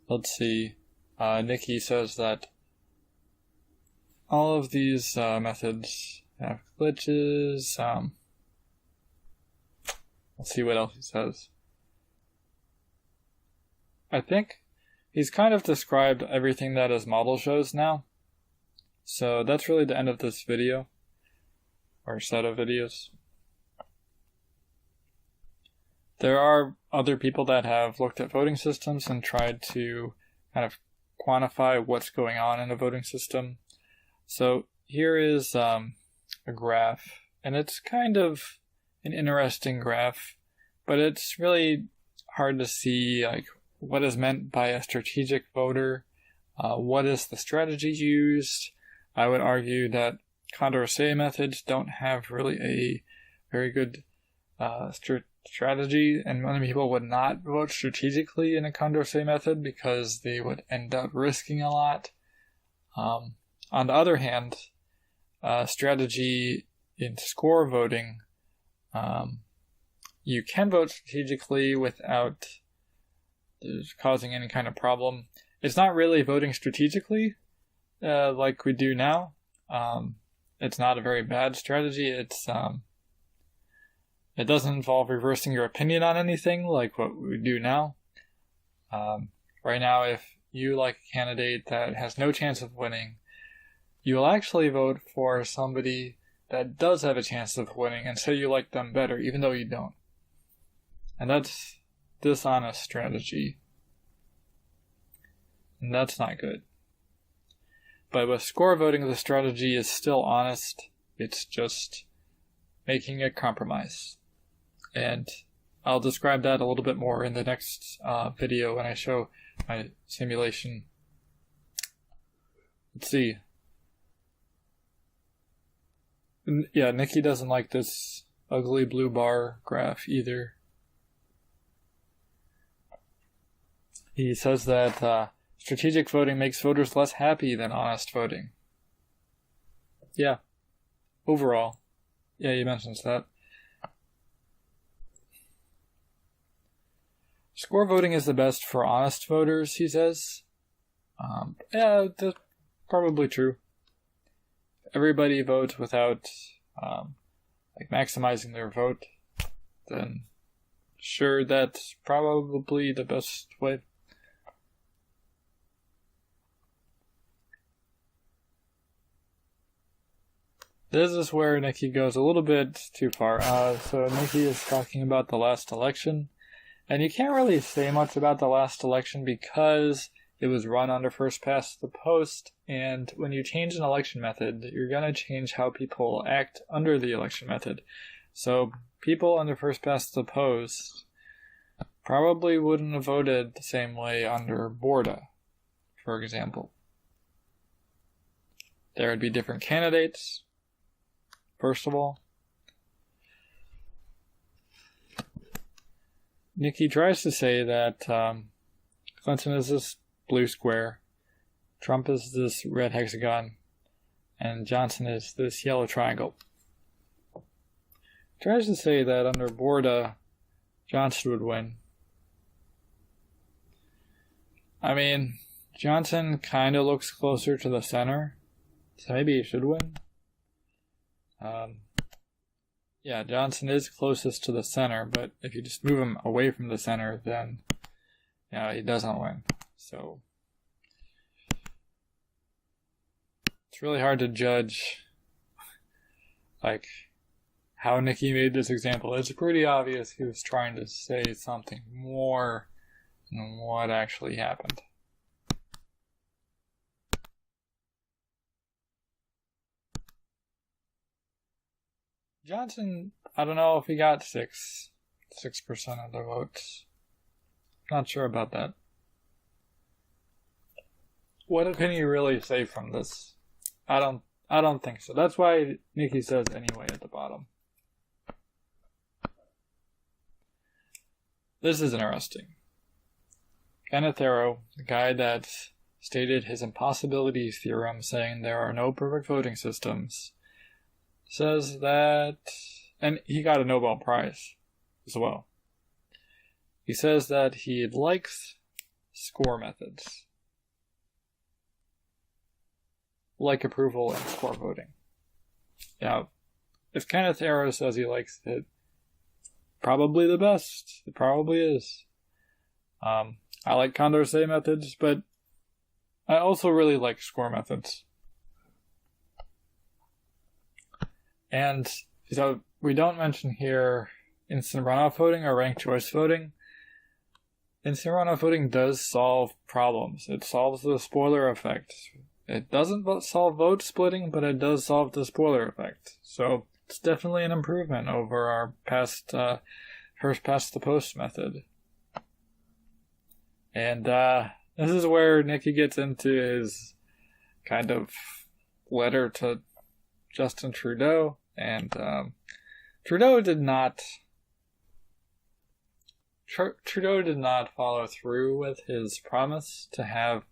let's see. Nicky says that all of these methods have glitches. Let's see what else he says. I think he's kind of described everything that his model shows now. So that's really the end of this video, or set of videos. There are other people that have looked at voting systems and tried to kind of quantify what's going on in a voting system. So here is a graph, and it's kind of an interesting graph, but it's really hard to see like what is meant by a strategic voter, what is the strategy used. I would argue that Condorcet methods don't have really a very good strategy, and many people would not vote strategically in a Condorcet method because they would end up risking a lot. On the other hand, strategy in score voting, you can vote strategically without causing any kind of problem. It's not really voting strategically like we do now. It's not a very bad strategy. It doesn't involve reversing your opinion on anything like what we do now. Right now, if you like a candidate that has no chance of winning, you will actually vote for somebody that does have a chance of winning and say you like them better, even though you don't. And that's dishonest strategy. And that's not good. But with score voting, the strategy is still honest. It's just making a compromise. And I'll describe that a little bit more in the next video when I show my simulation. Let's see. Yeah, Nicky doesn't like this ugly blue bar graph either. He says that strategic voting makes voters less happy than honest voting. Yeah, overall. Yeah, he mentions that. Score voting is the best for honest voters, he says. Yeah, that's probably true. Everybody votes without like maximizing their vote, then sure, that's probably the best way. This is where Nicky goes a little bit too far. So Nicky is talking about the last election, and you can't really say much about the last election because it was run under first past the post, and when you change an election method, you're going to change how people act under the election method. So people under first past the post probably wouldn't have voted the same way under Borda, for example. There would be different candidates, first of all. Nicky tries to say that Clinton is this blue square, Trump is this red hexagon, and Johnson is this yellow triangle. He tries to say that under Borda, Johnson would win. I mean, Johnson kind of looks closer to the center, so maybe he should win. Yeah, Johnson is closest to the center, but if you just move him away from the center, then he doesn't win. So it's really hard to judge like how Nicky made this example. It's pretty obvious he was trying to say something more than what actually happened. Johnson, I don't know if he got 6% of the votes. Not sure about that. What can you really say from this? I don't think so. That's why Nicky says anyway at the bottom. This is interesting. Kenneth Arrow, the guy that stated his impossibility theorem saying there are no perfect voting systems, says that, and he got a Nobel Prize as well. He says that he likes score methods, like approval and score voting. Now, if Kenneth Arrow says he likes it, probably the best. It probably is. I like Condorcet methods, but I also really like score methods. And so we don't mention here instant runoff voting or ranked choice voting. Instant runoff voting does solve problems. It solves the spoiler effect. It doesn't solve vote splitting, but it does solve the spoiler effect. So it's definitely an improvement over our past first past the post method. And this is where Nicky gets into his kind of letter to Justin Trudeau, and Trudeau did not follow through with his promise to have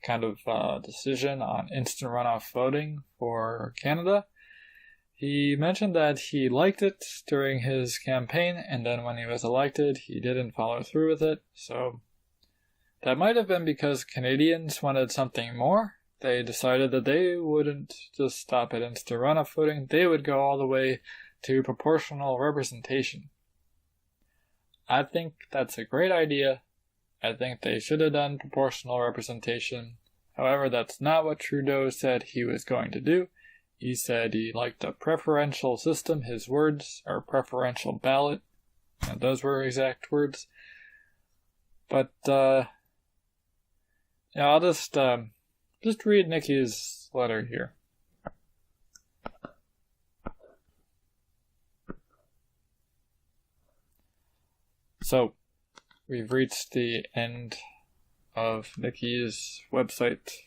kind of a decision on instant runoff voting for Canada. He mentioned that he liked it during his campaign, and then when he was elected, he didn't follow through with it. So that might have been because Canadians wanted something more. They decided that they wouldn't just stop at instant runoff voting. They would go all the way to proportional representation. I think that's a great idea. I think they should have done proportional representation. However, that's not what Trudeau said he was going to do. He said he liked a preferential system. His words are preferential ballot. And those were exact words. But, yeah, I'll just read Nicky's letter here. So, we've reached the end of Nicky's website